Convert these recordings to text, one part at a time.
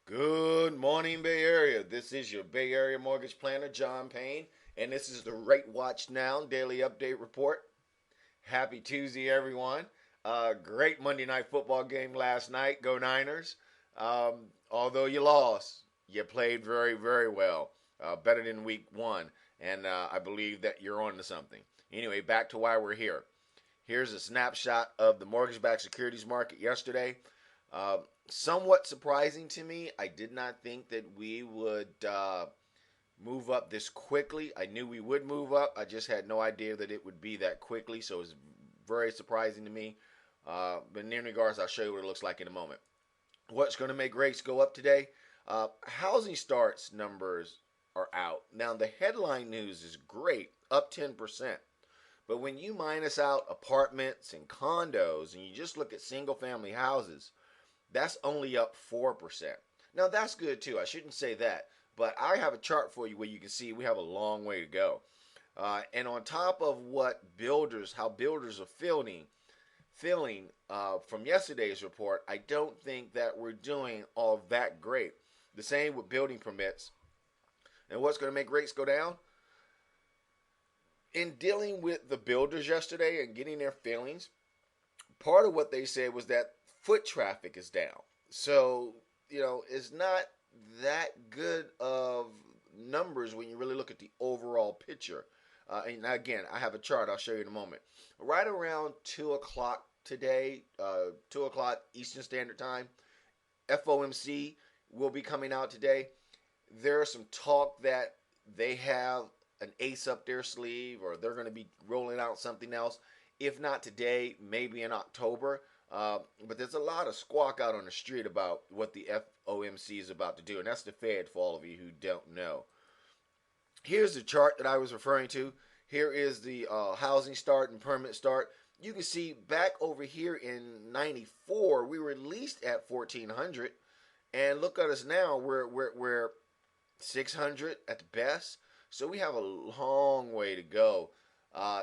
Good morning, Bay Area. This is your Bay Area mortgage planner, John Payne, and this is the RateWatch Now daily update report. Happy Tuesday, everyone. Great Monday night football game last night. Go Niners. Although you lost, you played very, very well. Better than week one, and I believe that you're on to something. Anyway, back to why we're here. Here's a snapshot of the mortgage-backed securities market yesterday. Uh, Somewhat surprising to me. I did not think that we would move up this quickly. I knew we would move up. I just had no idea that it would be that quickly. So it's very surprising to me. But in regards, I'll show you what it looks like in a moment. What's going to make rates go up today? Housing starts numbers are out. Now, the headline news is great, up 10%. But when you minus out apartments and condos and you just look at single family houses, that's only up 4%. Now, that's good too. I shouldn't say that. But I have a chart for you where you can see we have a long way to go. And on top of how builders are feeling from yesterday's report, I don't think that we're doing all that great. The same with building permits. And what's going to make rates go down? In dealing with the builders yesterday and getting their feelings, part of what they said was that foot traffic is down. So, it's not that good of numbers when you really look at the overall picture. And again, I have a chart I'll show you in a moment. Right around 2 o'clock today, 2 o'clock Eastern Standard Time, FOMC will be coming out today. There's some talk that they have an ace up their sleeve or they're going to be rolling out something else. If not today, maybe in October. But there's a lot of squawk out on the street about what the FOMC is about to do, and that's the Fed for all of you who don't know. Here's the chart that I was referring to. Here is the housing start and permit start. You can see back over here in 94, we were at least at 1,400. And look at us now, we're 600 at the best. So we have a long way to go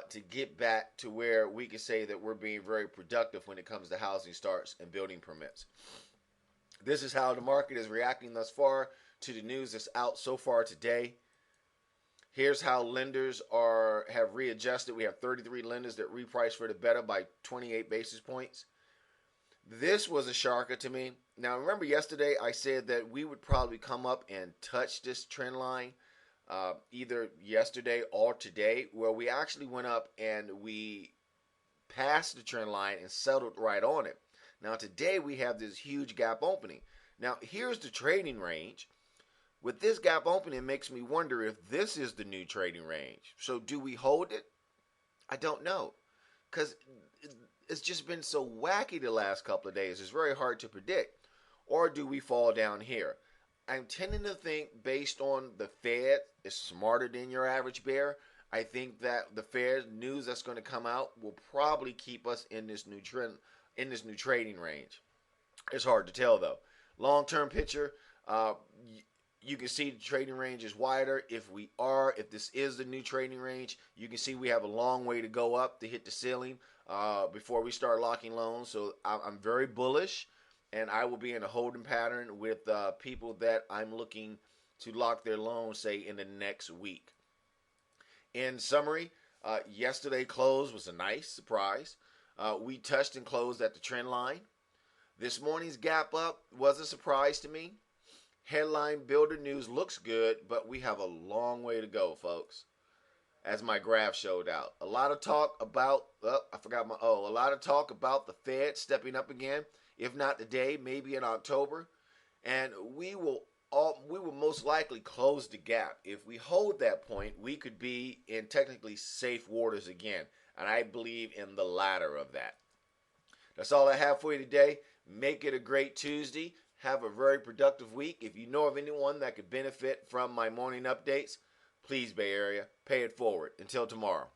to get back to where we can say that we're being very productive when it comes to housing starts and building permits. This is how the market is reacting thus far to the news that's out so far today. Here's how lenders have readjusted. We have 33 lenders that repriced for the better by 28 basis points. This was a shocker to me. Now, remember yesterday I said that we would probably come up and touch this trend line either yesterday or today, where we actually went up and we passed the trend line and settled right on it. Now, today we have this huge gap opening. Now, here's the trading range. With this gap opening, it makes me wonder if this is the new trading range. So do we hold it? I don't know, because it's just been so wacky the last couple of days. It's very hard to predict. Or do we fall down here? I'm tending to think, based on the Fed is smarter than your average bear, I think that the Fed news that's going to come out will probably keep us in this new trend, in this new trading range. It's hard to tell though. Long-term picture, you can see the trading range is wider. If this is the new trading range, you can see we have a long way to go up to hit the ceiling before we start locking loans. So I'm very bullish, and I will be in a holding pattern with people that I'm looking to lock their loans, say, in the next week. In summary, yesterday close was a nice surprise. We touched and closed at the trend line. This morning's gap up was a surprise to me. Headline builder news looks good, but we have a long way to go, folks. As my graph showed out, a lot of talk about a lot of talk about the Fed stepping up again. If not today, maybe in October, and we will most likely close the gap. If we hold that point, we could be in technically safe waters again, and I believe in the latter of that. That's all I have for you today. Make it a great Tuesday. Have a very productive week. If you know of anyone that could benefit from my morning updates, please, Bay Area, pay it forward. Until tomorrow.